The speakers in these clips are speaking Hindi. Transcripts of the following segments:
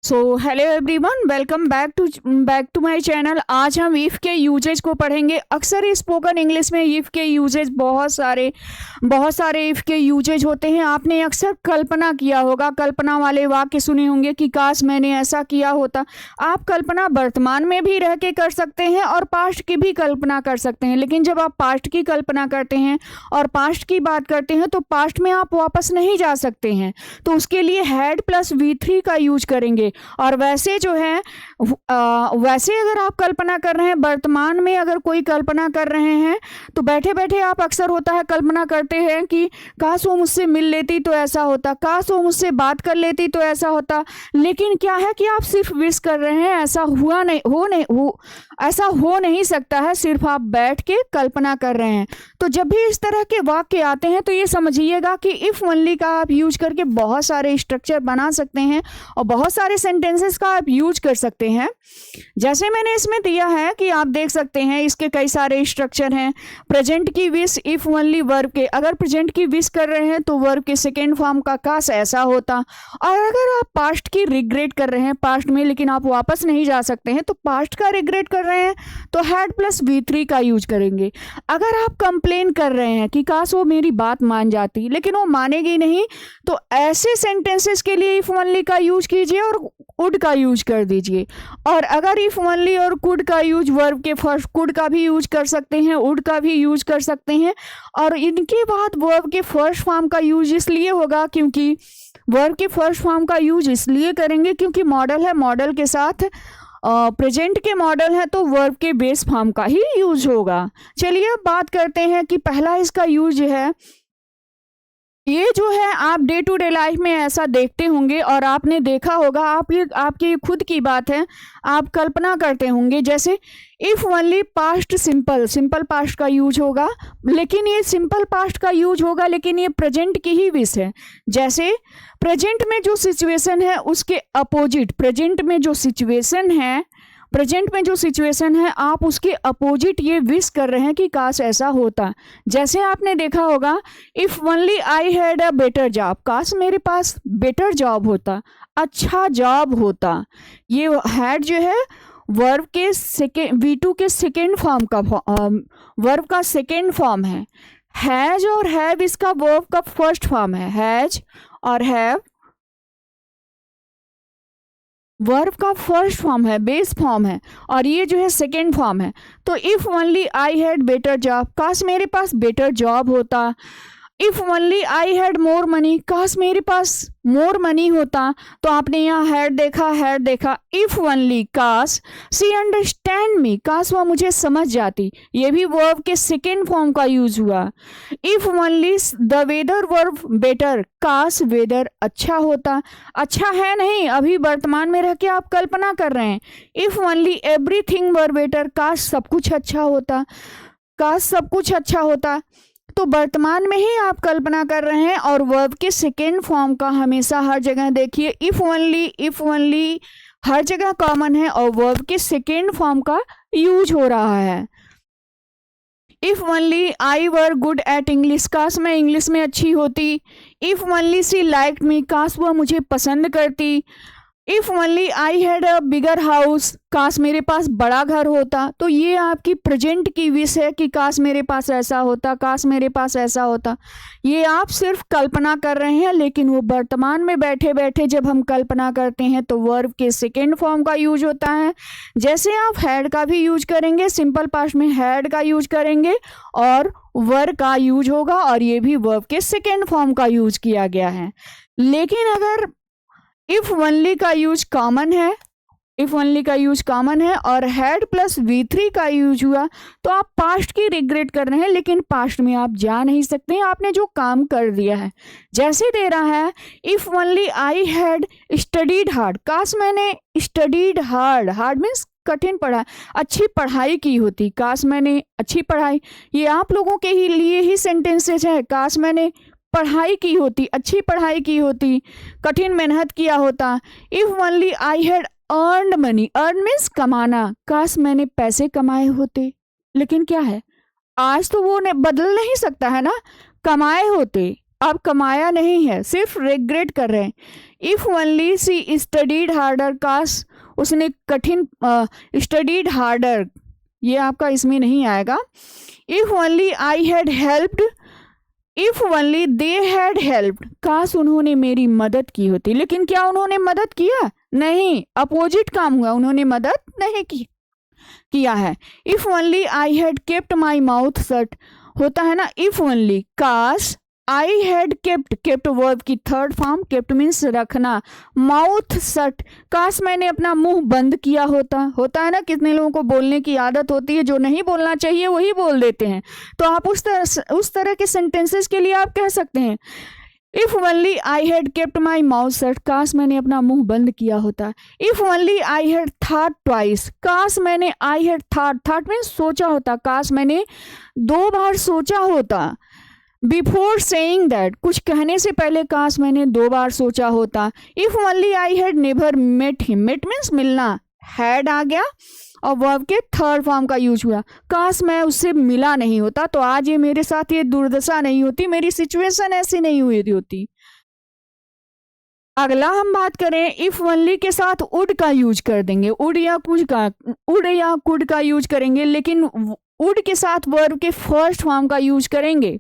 So hello everyone, welcome back to my channel. आज हम इफ़ के यूजेज को पढ़ेंगे। अक्सर स्पोकन इंग्लिश में इफ़ के यूजेज बहुत सारे इफ़ के यूजेज होते हैं। आपने अक्सर कल्पना किया होगा, कल्पना वाले वाक्य सुने होंगे कि काश मैंने ऐसा किया होता। आप कल्पना वर्तमान में भी रह के कर सकते हैं और पास्ट की भी कल्पना कर सकते हैं। लेकिन जब आप पास्ट की कल्पना करते हैं और पास्ट की बात करते हैं तो पास्ट में आप वापस नहीं जा सकते हैं, तो उसके लिए हैड प्लस V3 का यूज करेंगे। और वैसे जो है वैसे अगर आप कल्पना कर रहे हैं, वर्तमान में अगर कोई कल्पना कर रहे हैं तो बैठे बैठे आप अक्सर होता है कल्पना करते हैं कि काश वो मुझसे मिल लेती तो ऐसा होता, काश वो मुझसे बात कर लेती तो ऐसा होता। लेकिन क्या है कि आप सिर्फ विश कर रहे हैं, ऐसा हो नहीं सकता है, सिर्फ आप बैठ के कल्पना कर रहे हैं। तो जब भी इस तरह के वाक्य आते हैं तो ये समझिएगा कि इफ ओनली का आप यूज करके बहुत सारे स्ट्रक्चर बना सकते हैं और बहुत सारे सेंटेंसेस का आप यूज कर सकते हैं। जैसे मैंने इसमें दिया है कि आप देख सकते हैं इसके कई सारे स्ट्रक्चर हैं। प्रेजेंट की विश इफ ओनली वर्ब के, अगर प्रेजेंट की विश कर रहे हैं तो वर्ब के सेकेंड फॉर्म का काश ऐसा होता। और अगर आप पास्ट की रिग्रेट कर रहे हैं, पास्ट में लेकिन आप वापस नहीं जा सकते हैं, तो पास्ट का रिग्रेट कर रहे हैं तो हैड प्लस V3 का यूज करेंगे। अगर आप कंप्लेन कर रहे हैं कि काश वो मेरी बात मान जाती लेकिन वो मानेगी नहीं, तो ऐसे सेंटेंसेस के लिए इफ ओनली का यूज कीजिए और वुड का यूज कर दीजिए। और अगर इफ ओनली और कुड का यूज वर्ब के फर्स्ट, कुड का भी यूज कर सकते हैं, वुड का भी यूज कर सकते हैं। और इनके बाद वर्ब के फर्स्ट फॉर्म का यूज इसलिए होगा क्योंकि वर्ब के फर्स्ट फॉर्म का यूज इसलिए करेंगे क्योंकि मॉडल है, मॉडल के साथ प्रेजेंट के मॉडल है तो वर्ब के बेस फॉर्म का ही यूज होगा। चलिए अब बात करते हैं कि पहला इसका यूज है, ये जो है आप डे टू डे लाइफ में ऐसा देखते होंगे और आपने देखा होगा, आपकी खुद की बात है, आप कल्पना करते होंगे। जैसे if only past simple past का यूज होगा, लेकिन ये सिंपल पास्ट का यूज होगा लेकिन ये प्रेजेंट की ही विश है। जैसे प्रेजेंट में जो सिचुएशन है उसके अपोजिट, प्रेजेंट में जो सिचुएशन है आप उसके अपोजिट ये विश कर रहे हैं कि काश ऐसा होता। जैसे आपने देखा होगा if only I had a better job, काश मेरे पास बेटर जॉब होता, अच्छा जॉब होता। ये हैड जो है वर्ब के सेकेंड V2 के सेकेंड फॉर्म का वर्ब का सेकेंड फॉर्म है। हैज और हैव इसका वर्ब का फर्स्ट फॉर्म है। हैज और हैव वर्ब का फर्स्ट फॉर्म है, बेस फॉर्म है, और ये जो है सेकेंड फॉर्म है। तो if only I had better job, काश मेरे पास बेटर जॉब होता। If only I had more money, काश मेरे पास मोर मनी होता। तो आपने यहाँ हैड देखा। इफ ओनली काश सी अंडरस्टैंड मी, काश वह मुझे समझ जाती, ये भी वर्ब के सेकेंड फॉर्म का यूज हुआ। If only the weather verb better, काश वेदर अच्छा होता, अच्छा है नहीं, अभी वर्तमान में रह के आप कल्पना कर रहे हैं। If only everything were better, काश सब कुछ अच्छा होता, काश सब कुछ अच्छा होता। तो वर्तमान में ही आप कल्पना कर रहे हैं और वर्ब के सेकेंड फॉर्म का हमेशा हर जगह देखिए इफ ओनली हर जगह कॉमन है और वर्ब के सेकेंड फॉर्म का यूज हो रहा है। If only I were good at English, काश मैं इंग्लिश में अच्छी होती। If only she like me, काश वह मुझे पसंद करती। If only I had a bigger house, काश मेरे पास बड़ा घर होता। तो ये आपकी प्रेजेंट की विश है कि काश मेरे पास ऐसा होता, काश मेरे पास ऐसा होता। ये आप सिर्फ कल्पना कर रहे हैं, लेकिन वो वर्तमान में बैठे बैठे जब हम कल्पना करते हैं तो वर्ब के सेकेंड फॉर्म का यूज होता है। जैसे आप हैड का भी यूज करेंगे, सिंपल पास्ट में हैड का यूज करेंगे और वर का यूज होगा, और ये भी वर्ब के सेकेंड फॉर्म का यूज किया गया है। लेकिन अगर इफ ओनली का यूज कॉमन है और हैड प्लस V3 का यूज हुआ, तो आप पास्ट की रिग्रेट कर रहे हैं, लेकिन पास्ट में आप जा नहीं सकते हैं, आपने जो काम कर दिया है। जैसे दे रहा है if only I had studied hard, काश मैंने स्टडीड हार्ड मीन्स कठिन पढ़ा, अच्छी पढ़ाई की होती, काश मैंने अच्छी पढ़ाई, ये आप लोगों के ही लिए ही सेंटेंसेज है। काश मैंने पढ़ाई की होती, अच्छी पढ़ाई की होती, कठिन मेहनत किया होता। If only I had earned money, earn means कमाना, काश मैंने पैसे कमाए होते। लेकिन क्या है, आज तो वो बदल नहीं सकता है ना, कमाए होते, अब कमाया नहीं है, सिर्फ रिग्रेट कर रहे हैं। If only she studied harder, काश उसने कठिन स्टडीड हार्डर, ये आपका इसमें नहीं आएगा। If only I had helped, if only they had helped, काश उन्होंने मेरी मदद की होती। लेकिन क्या उन्होंने मदद किया? नहीं, अपोजिट काम हुआ, उन्होंने मदद नहीं किया है। If only I had kept my mouth shut, होता है ना इफ ओनली, काश I had kept, kept verb की थर्ड फॉर्म, केप्ट मीन्स रखना, माउथ शट, काश मैंने अपना मुंह बंद किया होता है ना, कितने लोगों को बोलने की आदत होती है, जो नहीं बोलना चाहिए वही बोल देते हैं। तो आप उस तरह के सेंटेंसेस के लिए आप कह सकते हैं if only I had kept my mouth shut, काश मैंने अपना मुंह बंद किया होता। If only I had thought twice, काश मैंने, आई हैड थॉट मीन्स सोचा होता, काश मैंने 2 बार सोचा होता। बिफोर सेइंग दैट, कुछ कहने से पहले काश मैंने 2 बार सोचा होता। If only I had never met him, met means मिलना, हैड आ गया और वर्ब के थर्ड फॉर्म का यूज हुआ, काश मैं उससे मिला नहीं होता तो आज ये मेरे साथ ये दुर्दशा नहीं होती, मेरी सिचुएशन ऐसी नहीं हुई होती। अगला हम बात करें, इफ ओनली के साथ उड का यूज कर देंगे, उड या कुड का यूज करेंगे, लेकिन उड के साथ वर्ब के फर्स्ट फॉर्म का यूज करेंगे।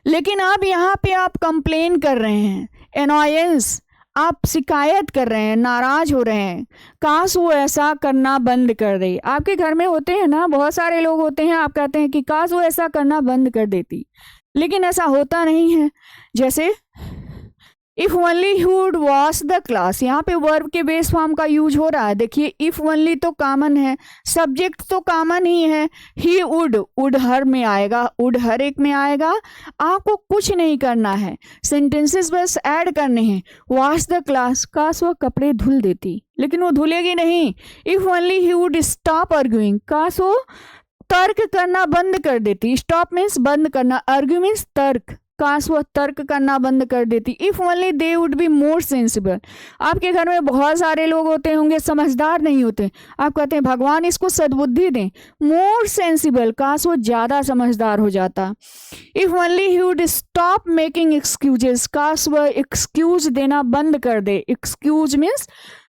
लेकिन अब यहाँ पे आप कंप्लेन कर रहे हैं, एनॉयंस, आप शिकायत कर रहे हैं, नाराज हो रहे हैं, काश वो ऐसा करना बंद कर दे। आपके घर में होते हैं ना, बहुत सारे लोग होते हैं, आप कहते हैं कि काश वो ऐसा करना बंद कर देती, लेकिन ऐसा होता नहीं है। जैसे if only he would wash the class, यहाँ पे वर्ब के बेस फॉर्म का यूज हो रहा है। देखिए इफ ओनली तो कॉमन है, सब्जेक्ट तो कॉमन ही है, ही वुड हर में आएगा, वुड हर एक में आएगा। आपको कुछ नहीं करना है, सेंटेंसेस बस ऐड करने हैं। वॉश द क्लास, काश वो कपड़े धुल देती, लेकिन वो धुलेगी नहीं। If only he would stop arguing, काश वो तर्क करना बंद कर देती, स्टॉप मीन्स बंद करना, आर्ग्यू मीन्स तर्क, काश वह तर्क करना बंद कर देती। If only they would be more sensible, आपके घर में बहुत सारे लोग होते होंगे समझदार नहीं होते, आप कहते हैं भगवान इसको सद्बुद्धि दें। मोर सेंसिबल, काश वो ज़्यादा समझदार हो जाता। If only he would stop making excuses, काश वह एक्सक्यूज देना बंद कर दे। एक्सक्यूज मीन्स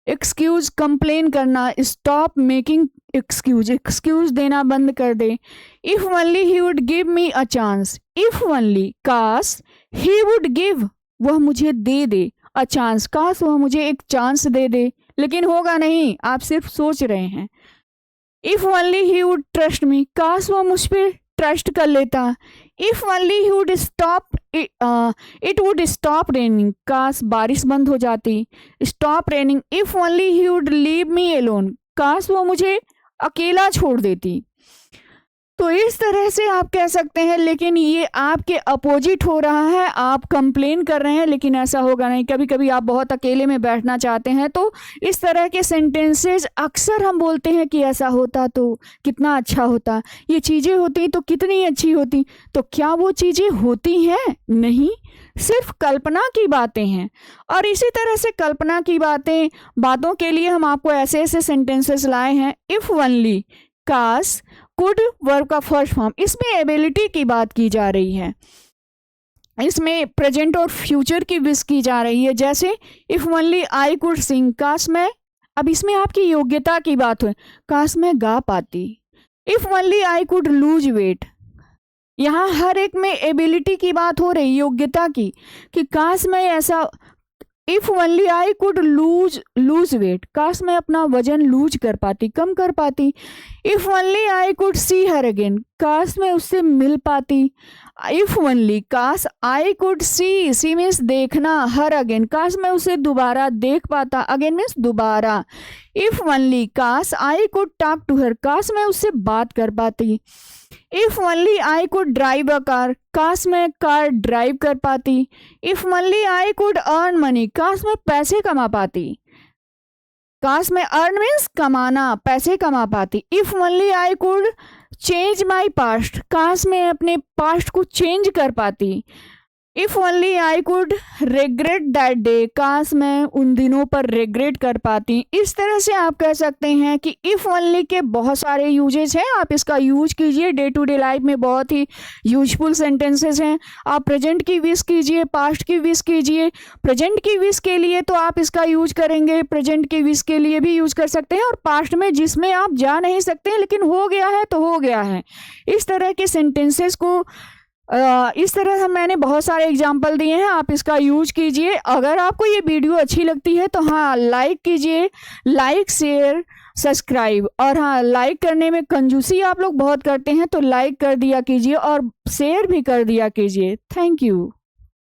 एक्सक्यूज कंप्लेन करना, स्टॉप मेकिंग एक्सक्यूज देना बंद कर दे। If only he would give me a chance, if only, काश ही वुड गिव, वह मुझे दे दे, अ चांस, काश वह मुझे एक चांस दे दे, लेकिन होगा नहीं, आप सिर्फ सोच रहे हैं। If only he would trust me, काश वह मुझ पर ट्रस्ट कर लेता। If only he would stop it would stop raining, काश बारिश बंद हो जाती, stop raining. If only he would leave me alone, काश वो मुझे अकेला छोड़ देती। तो इस तरह से आप कह सकते हैं, लेकिन ये आपके अपोजिट हो रहा है, आप कंप्लेन कर रहे हैं, लेकिन ऐसा होगा नहीं। कभी कभी आप बहुत अकेले में बैठना चाहते हैं, तो इस तरह के सेंटेंसेस अक्सर हम बोलते हैं कि ऐसा होता तो कितना अच्छा होता, ये चीज़ें होती तो कितनी अच्छी होती। तो क्या वो चीज़ें होती हैं? नहीं, सिर्फ कल्पना की बातें हैं। और इसी तरह से कल्पना की बातों के लिए हम आपको ऐसे ऐसे सेंटेंसेस लाए हैं। इफ ओनली, काश, कुड वर्ब का फर्स्ट फॉर्म, इसमें एबिलिटी की बात की जा रही है, इसमें प्रेजेंट और फ्यूचर की विश की जा रही है। जैसे if only I could sing, काश मैं, अब इसमें आपकी योग्यता की बात हुई, काश मैं गा पाती। If only I could lose weight, यहाँ हर एक में एबिलिटी की बात हो रही, योग्यता की, कि काश मैं ऐसा। If only I could lose weight, काश मैं अपना वजन लूज कर पाती, कम कर पाती। If only I could see her again, काश मैं उससे मिल पाती। इफ ओनली, काश आई कुड सी मीन्स देखना, हर अगेन, काश मैं उसे दोबारा देख पाता, अगेन मीन्स दोबारा। इफ ओनली, काश I could talk to her, काश मैं उससे बात कर पाती। If only I could drive a car, काश मैं कार ड्राइव कर पाती। If only I could earn money, काश मैं पैसे कमा पाती, काश मैं, अर्न मीन्स कमाना, पैसे कमा पाती। If only I could change my past, काश मैं अपने पास्ट को चेंज कर पाती। If only I could regret that day, काश मैं उन दिनों पर रिग्रेट कर पाती। इस तरह से आप कह सकते हैं कि इफ़ ओनली के बहुत सारे यूजेस हैं, आप इसका यूज कीजिए डे टू डे लाइफ में, बहुत ही यूजफुल सेंटेंसेस हैं। आप प्रेजेंट की विश कीजिए, पास्ट की विश कीजिए। प्रेजेंट की विश के लिए तो आप इसका यूज करेंगे, प्रेजेंट की विश के लिए भी यूज कर सकते हैं, और पास्ट में जिसमें आप जा नहीं सकते लेकिन हो गया है तो हो गया है। इस तरह के सेंटेंसेस को इस तरह मैंने बहुत सारे एग्जाम्पल दिए हैं, आप इसका यूज कीजिए। अगर आपको ये वीडियो अच्छी लगती है तो हाँ लाइक कीजिए, लाइक शेयर सब्सक्राइब। और हाँ, लाइक करने में कंजूसी आप लोग बहुत करते हैं, तो लाइक कर दिया कीजिए और शेयर भी कर दिया कीजिए। Thank you.